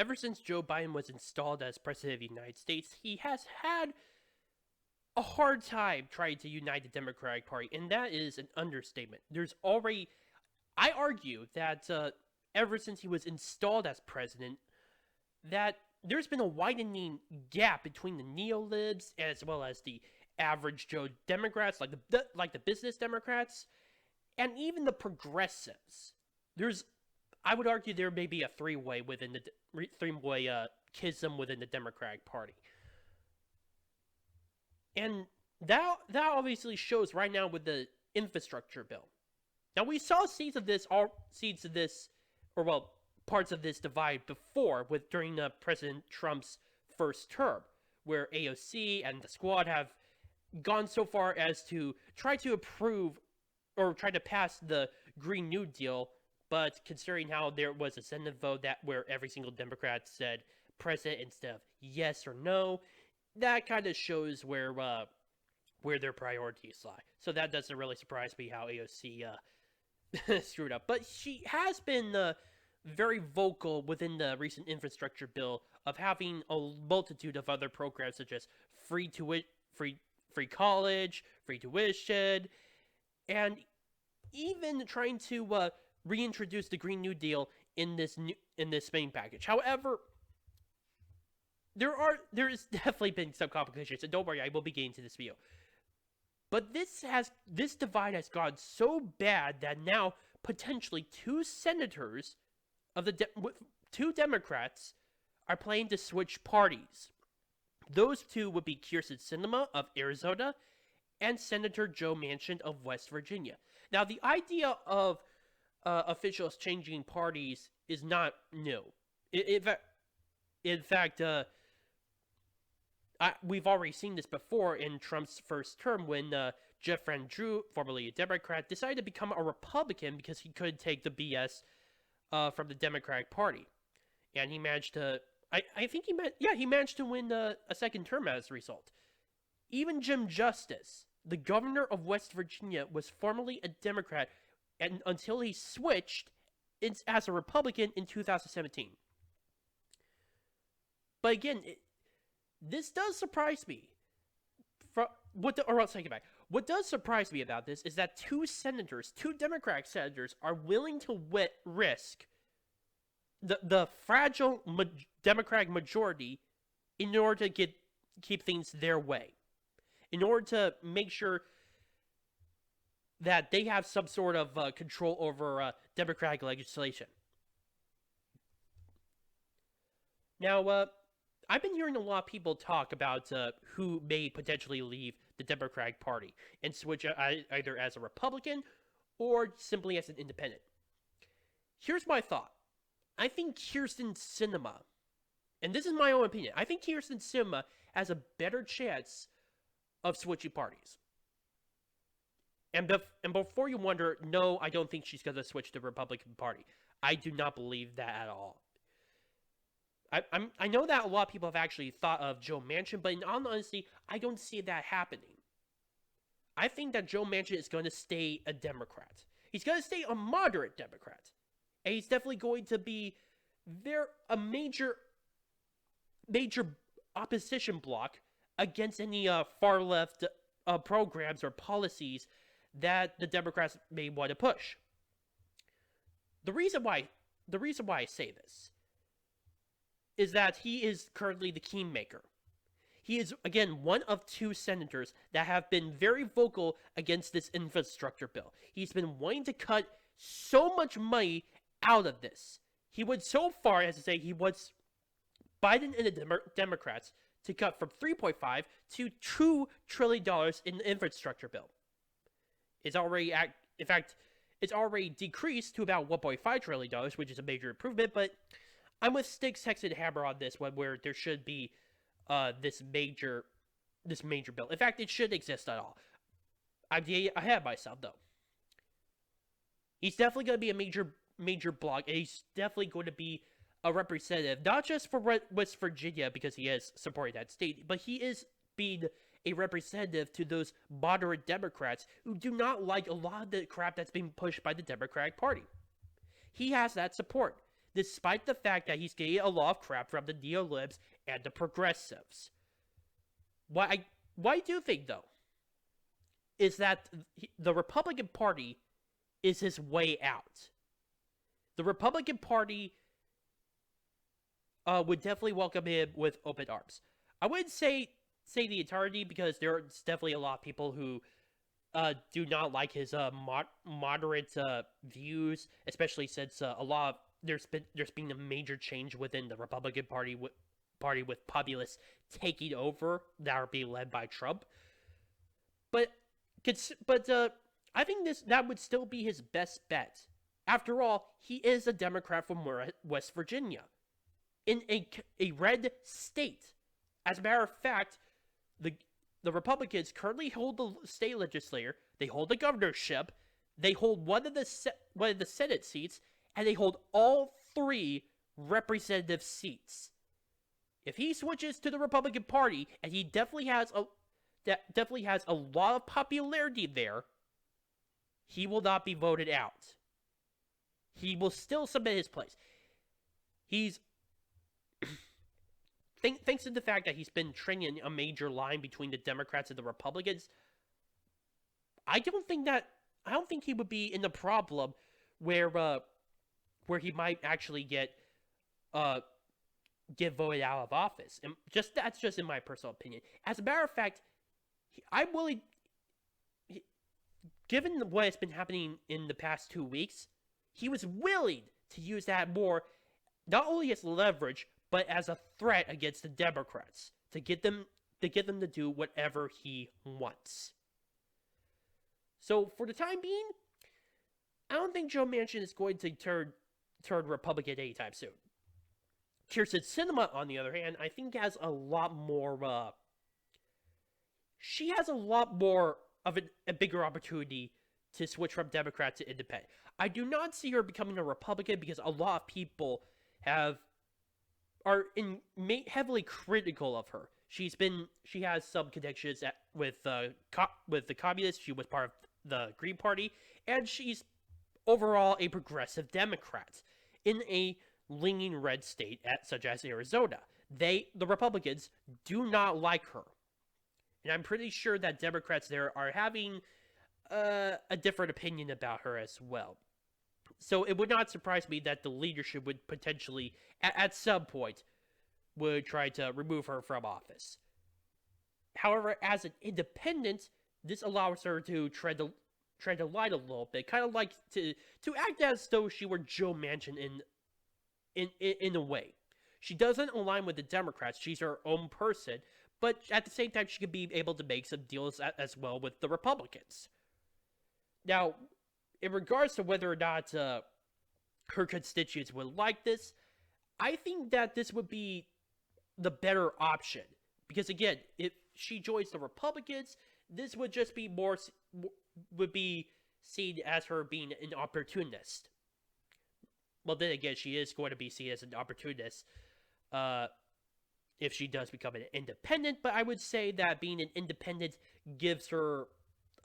ever since Joe Biden was installed as president of the United States, he has had a hard time trying to unite the Democratic Party, and that is an understatement. I argue that ever since he was installed as president, that there's been a widening gap between the neolibs as well as the average Joe Democrats, like the business Democrats, and even the progressives. There's, I would argue, there may be a three-way schism within the Democratic Party, and that obviously shows right now with the infrastructure bill. Now we saw or well, parts of this divide before during President Trump's first term, where AOC and the Squad have gone so far as to try to approve or try to pass the Green New Deal, but considering how there was a Senate vote where every single Democrat said president instead of yes or no, that kind of shows where their priorities lie. So that doesn't really surprise me how AOC screwed up. But she has been very vocal within the recent infrastructure bill of having a multitude of other programs such as free college, free tuition, and even trying to reintroduce the Green New Deal in this spending package. However, there has definitely been some complications, and don't worry, I will be getting to this video. But this divide has gone so bad that now potentially two senators two Democrats are planning to switch parties. Those two would be Kyrsten Sinema of Arizona and Senator Joe Manchin of West Virginia. Now, the idea of officials changing parties is not new. In fact, we've already seen this before in Trump's first term when Jeff Van Drew, formerly a Democrat, decided to become a Republican because he couldn't take the BS from the Democratic Party, and he managed to. He managed to win a second term as a result. Even Jim Justice, the governor of West Virginia, was formerly a Democrat, and until he switched as a Republican in 2017. But again, this does surprise me. What does surprise me about this is that two Democratic senators, are willing to risk the fragile Democratic majority in order to keep things their way, in order to make sure that they have some sort of control over Democratic legislation. Now, I've been hearing a lot of people talk about who may potentially leave the Democratic Party and switch either as a Republican or simply as an independent. Here's my thought. I think Kyrsten Sinema, and this is my own opinion, I think Kyrsten Sinema has a better chance of switching parties. And before you wonder, no, I don't think she's going to switch to the Republican Party. I do not believe that at all. I know that a lot of people have actually thought of Joe Manchin, but in all honesty, I don't see that happening. I think that Joe Manchin is going to stay a Democrat. He's going to stay a moderate Democrat. And he's definitely going to be a major opposition bloc against any far left programs or policies that the Democrats may want to push. The reason why I say this is that he is currently the kingmaker. He is, again, one of two senators that have been very vocal against this infrastructure bill. He's been wanting to cut so much money out of this. He went so far as to say he wants Biden and the Democrats to cut from $3.5 to $2 trillion in the infrastructure bill. It's already decreased to about $1.5 trillion, which is a major improvement, but I'm with Sticks, Hex, and Hammer on this one, where there should be this major bill. In fact, it shouldn't exist at all. I'm ahead of myself, though. He's definitely going to be a major bloc, and he's definitely going to be a representative, not just for West Virginia, because he has supported that state, but he is being a representative to those moderate Democrats who do not like a lot of the crap that's being pushed by the Democratic Party. He has that support. despite the fact that he's getting a lot of crap from the neo-libs and the progressives. What I do think, though, is that the Republican Party is his way out. The Republican Party would definitely welcome him with open arms. I wouldn't say the entirety, because there's definitely a lot of people who do not like his moderate views, especially since a lot of there's been a major change within the Republican Party with populists taking over that are being led by Trump. But I think that would still be his best bet. After all, he is a Democrat from West Virginia, in a red state. As a matter of fact, the Republicans currently hold the state legislature, they hold the governorship, they hold one of the Senate seats, and they hold all 3 representative seats. If he switches to the Republican Party, and he definitely has a lot of popularity there, he will not be voted out. He will still submit his place. He's thanks to the fact that he's been training a major line between the Democrats and the Republicans, I don't think he would be in the problem where he might actually get voted out of office. And that's just in my personal opinion. As a matter of fact, given what has been happening in the past 2 weeks, he was willing to use that more, not only as leverage, but as a threat against the Democrats, to get them to do whatever he wants. So for the time being, I don't think Joe Manchin is going to turn Republican anytime soon. Kyrsten Sinema, on the other hand, I think has a lot more. She has a lot more of a bigger opportunity to switch from Democrat to Independent. I do not see her becoming a Republican, because a lot of people are heavily critical of her. She has some connections with the communists. She was part of the Green Party, and she's overall a progressive Democrat in a leaning red state such as Arizona. The Republicans do not like her, and I'm pretty sure that Democrats there are having a different opinion about her as well. So it would not surprise me that the leadership would potentially, at some point, would try to remove her from office. However, as an independent, this allows her to tread the line a little bit, kind of like to act as though she were Joe Manchin in a way. She doesn't align with the Democrats. She's her own person, but at the same time, she could be able to make some deals as well with the Republicans. Now, in regards to whether or not her constituents would like this, I think that this would be the better option. Because again, if she joins the Republicans, this would just be would be seen as her being an opportunist. Well, then again, she is going to be seen as an opportunist if she does become an independent. But I would say that being an independent gives her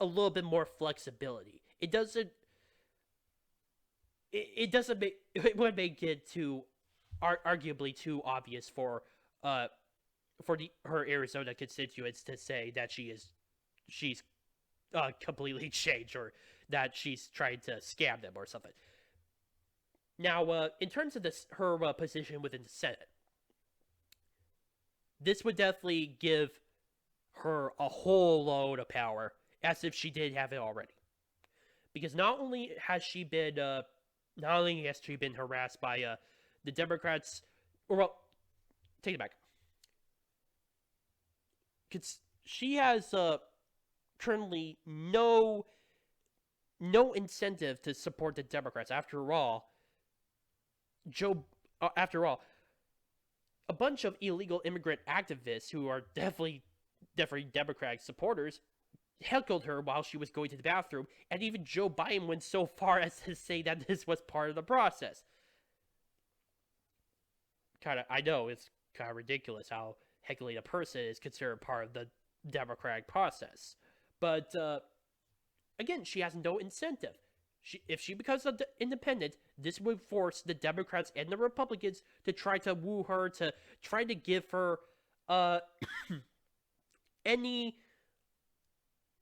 a little bit more flexibility. It would make it arguably too obvious for her Arizona constituents to say that she's completely changed, or that she's trying to scam them or something. Now, in terms of her position within the Senate, this would definitely give her a whole load of power, as if she did have it already. Because not only has she been harassed by the Democrats, or well, take it back. She has currently no incentive to support the Democrats. After all, a bunch of illegal immigrant activists who are definitely Democratic supporters heckled her while she was going to the bathroom, and even Joe Biden went so far as to say that this was part of the process. I know it's kind of ridiculous how heckling a person is considered part of the democratic process, but again, she has no incentive. If she becomes an independent, this would force the Democrats and the Republicans to try to woo her, to try to give her uh any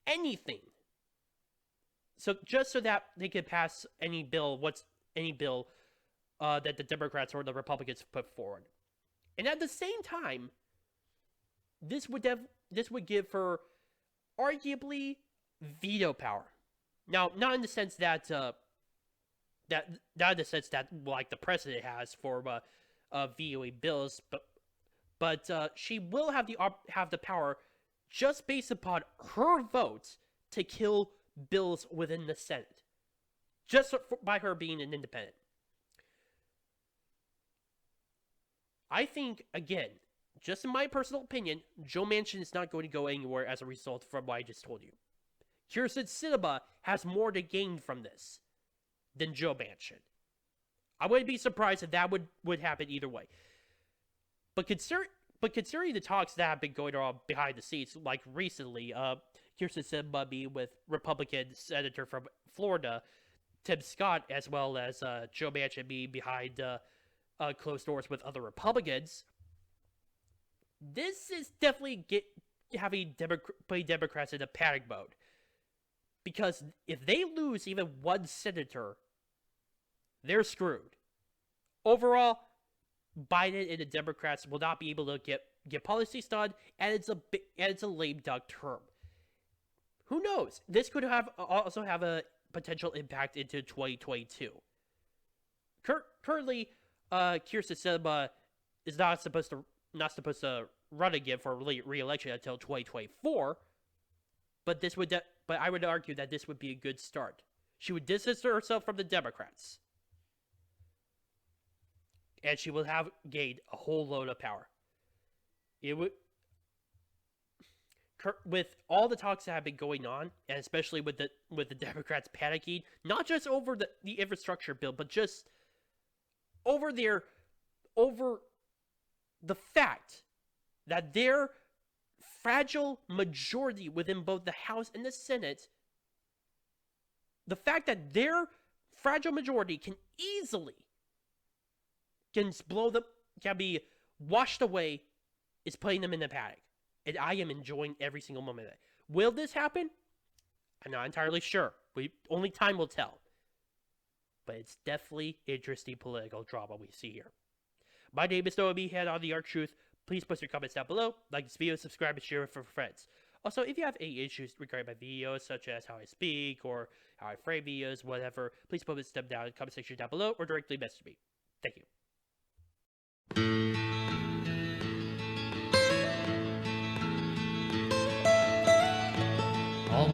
anything. So just so that they can pass any bill, that the Democrats or the Republicans put forward. And at the same time, this would give her arguably veto power. Now, not in the sense that not in the sense that like the president has for vetoing bills, but she will have the power just based upon her votes to kill bills within the Senate, just by her being an independent. I think, again, just in my personal opinion, Joe Manchin is not going to go anywhere as a result from what I just told you. Kyrsten Sinema has more to gain from this than Joe Manchin. I wouldn't be surprised if that would happen either way. But considering the talks that have been going on behind the scenes, like recently, Kyrsten Sinema being with Republican Senator from Florida, Tim Scott, as well as Joe Manchin being behind closed doors with other Republicans, this is definitely putting Democrats in a panic mode. Because if they lose even one senator, they're screwed. Overall, Biden and the Democrats will not be able to get policies done, and it's a lame duck term. Who knows? This could also have a potential impact into 2022. Currently, Kyrsten Sinema is not supposed to run again for re-election until 2024. But I would argue that this would be a good start. She would distance herself from the Democrats, and she will have gained a whole load of power. It would, with all the talks that have been going on, and especially with the Democrats panicking, not just over the infrastructure bill, but just over the fact that their fragile majority within both the House and the Senate, the fact that their fragile majority can be washed away, is putting them in a panic. And I am enjoying every single moment of it. Will this happen? I'm not entirely sure. Only time will tell. But it's definitely interesting political drama we see here. My name is Noah Meehan on The ArcTruth. Please post your comments down below, like this video, subscribe, and share it for friends. Also, if you have any issues regarding my videos, such as how I speak or how I frame videos, whatever, please post them down in the comment section down below or directly message me. Thank you.